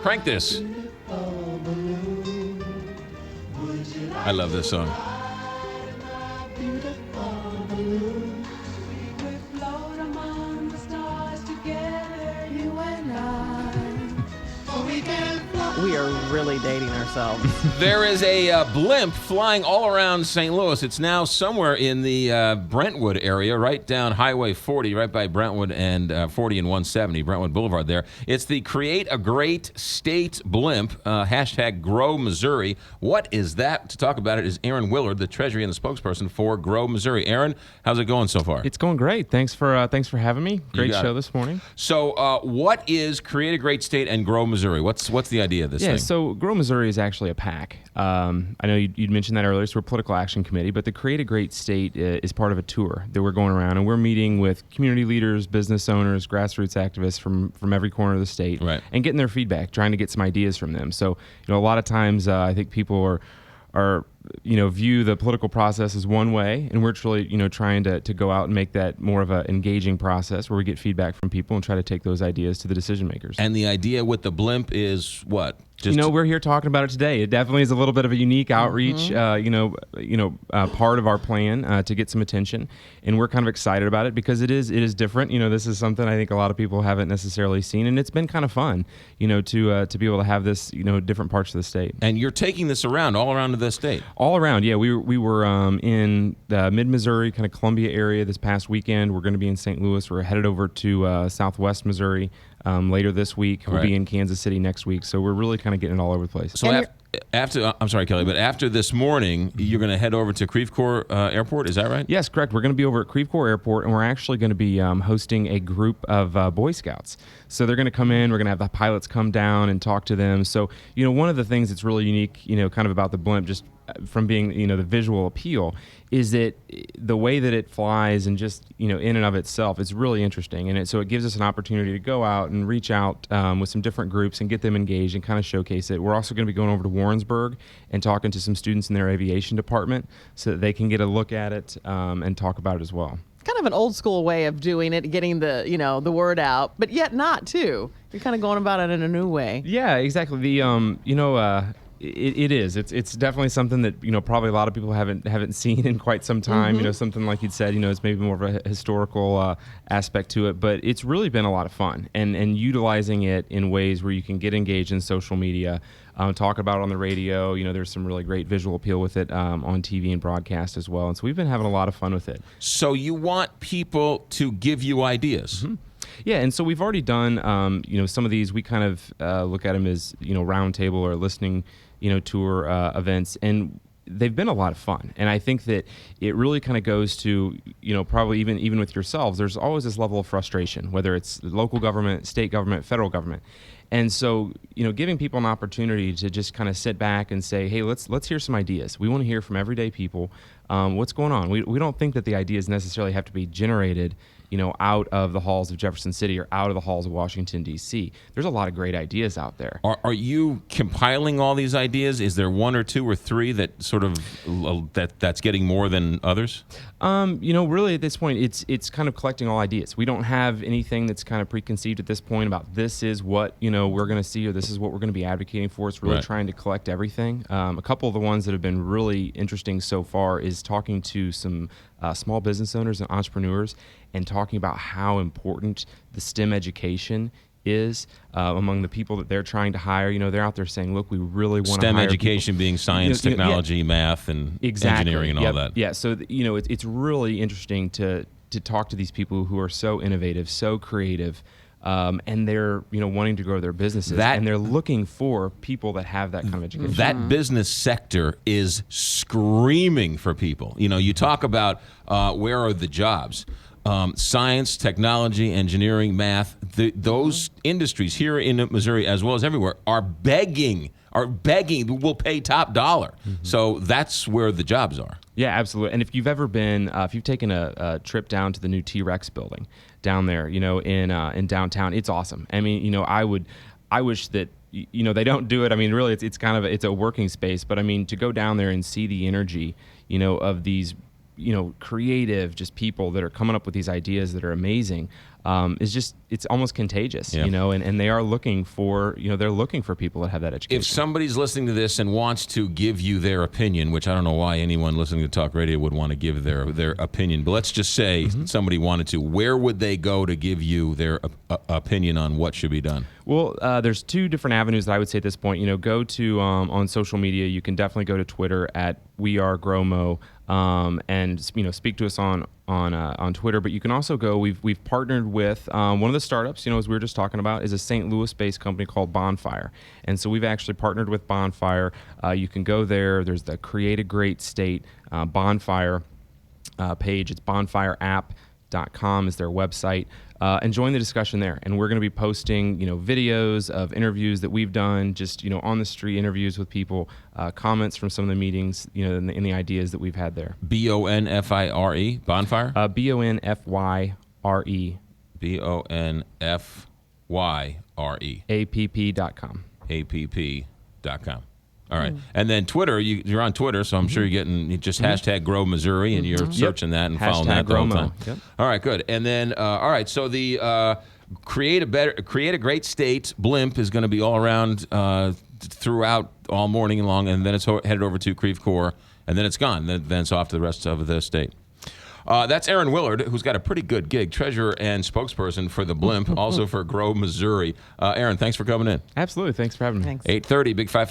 Crank this. I love this song. We are really dating ourselves. There is a blimp flying all around St. Louis. It's now somewhere in the Brentwood area, right down Highway 40, right by Brentwood and 40 and 170, Brentwood Boulevard there. It's the Create a Great State Blimp, hashtag Grow Missouri. What is that? To talk about it is Aaron Willard, the treasury and the spokesperson for Grow Missouri. Aaron, how's it going so far? It's going great. Thanks for having me. Great show this morning. So what is Create a Great State and Grow Missouri? What's the idea of this thing? Yeah, so Grow Missouri is actually a PAC. I know you'd mentioned that earlier, so we're a political action committee, but the Create a Great State is part of a tour that we're going around, and we're meeting with community leaders, business owners, grassroots activists from every corner of the state, right, and getting their feedback, trying to get some ideas from them. So, a lot of times I think people are view the political process as one way, and we're truly, trying to go out and make that more of an engaging process where we get feedback from people and try to take those ideas to the decision makers. And the idea with the blimp is what? We're here talking about it today. It definitely is a little bit of a unique outreach, part of our plan to get some attention, and we're kind of excited about it because it is different. This is something I think a lot of people haven't necessarily seen, and it's been kind of fun, to be able to have this, different parts of the state. And you're taking this around all around the state. All around, yeah. We were in the mid-Missouri, kind of Columbia area this past weekend. We're going to be in St. Louis. We're headed over to southwest Missouri later this week. We'll be in Kansas City next week. So we're really kind of getting it all over the place. So after, I'm sorry, Kelly, but after this morning, you're going to head over to Creve Coeur Airport. Is that right? Yes, correct. We're going to be over at Creve Coeur Airport, and we're actually going to be hosting a group of Boy Scouts. So they're going to come in. We're going to have the pilots come down and talk to them. So, one of the things that's really unique, kind of about the blimp, just from being, the visual appeal, is that the way that it flies and just, in and of itself, it's really interesting. And so it gives us an opportunity to go out and reach out with some different groups and get them engaged and kind of showcase it. We're also going to be going over to Warrensburg and talking to some students in their aviation department so that they can get a look at it and talk about it as well. Kind of an old school way of doing it, getting the the word out, but yet not too. You're kind of going about it in a new way. Yeah, exactly. The It is. It's definitely something that probably a lot of people haven't seen in quite some time. Mm-hmm. Something like you'd said. It's maybe more of a historical aspect to it, but it's really been a lot of fun and utilizing it in ways where you can get engaged in social media, talk about it on the radio. There's some really great visual appeal with it on TV and broadcast as well, and so we've been having a lot of fun with it. So you want people to give you ideas. Mm-hmm. Yeah, and so we've already done, some of these. We kind of look at them as, roundtable or listening, tour events, and they've been a lot of fun. And I think that it really kind of goes to, probably even with yourselves, there's always this level of frustration, whether it's local government, state government, federal government. And so, giving people an opportunity to just kind of sit back and say, hey, let's hear some ideas. We want to hear from everyday people what's going on. We don't think that the ideas necessarily have to be generated out of the halls of Jefferson City or out of the halls of Washington, D.C. There's a lot of great ideas out there. Are you compiling all these ideas? Is there one or two or three that sort of that's getting more than others? Really at this point, it's kind of collecting all ideas. We don't have anything that's kind of preconceived at this point about this is what we're going to see or this is what we're going to be advocating for. It's really trying to collect everything. A couple of the ones that have been really interesting so far is talking to some small business owners and entrepreneurs and talking about how important the STEM education is among the people that they're trying to hire. They're out there saying, look, we really want to hire STEM education people. Being science, technology, math, and engineering and all that. Yeah, so it's really interesting to talk to these people who are so innovative, so creative, and they're wanting to grow their businesses, and they're looking for people that have that kind of education. That business sector is screaming for people. You talk about where are the jobs. Science, technology, engineering, math, those industries here in Missouri as well as everywhere are begging, will pay top dollar. Mm-hmm. So that's where the jobs are. Yeah, absolutely. And if you've ever been, if you've taken a trip down to the new T-Rex building down there, in downtown, it's awesome. I mean, I wish that, they don't do it. I mean, really, it's kind of, it's a working space, but I mean, to go down there and see the energy, of these creative just people that are coming up with these ideas that are amazing. is just, it's almost contagious, Yeah. you know, and they are looking for, they're looking for people that have that education. If somebody's listening to this and wants to give you their opinion, which I don't know why anyone listening to talk radio would want to give their opinion, but let's just say somebody wanted to, where would they go to give you their opinion on what should be done? Well, there's two different avenues that I would say at this point. Go to on social media. You can definitely go to Twitter at WeAreGrowMo, and speak to us on Twitter. But you can also go. We've partnered with one of the startups. As we were just talking about, is a St. Louis-based company called Bonfire, and so we've actually partnered with Bonfire. You can go there. There's the Create a Great State Bonfire page. It's bonfireapp.com is their website. And join the discussion there. And we're going to be posting, videos of interviews that we've done, just, on the street interviews with people, comments from some of the meetings, and the ideas that we've had there. Bonfire? Bonfire? Bonfyre. Bonfyre. app.com. app.com. All right. And then Twitter, you're on Twitter, so I'm sure you're getting just hashtag Grow Missouri, and you're searching that and following that the whole time. Yep. All right, good. And then, all right, so the Create a Great State Blimp is going to be all around throughout all morning long, and then it's headed over to Creve Coeur, and then it's gone. Then it's off to the rest of the state. That's Aaron Willard, who's got a pretty good gig, treasurer and spokesperson for the Blimp, also for Grow Missouri. Aaron, thanks for coming in. Absolutely. Thanks for having me. Thanks. 8:30, Big 5-5.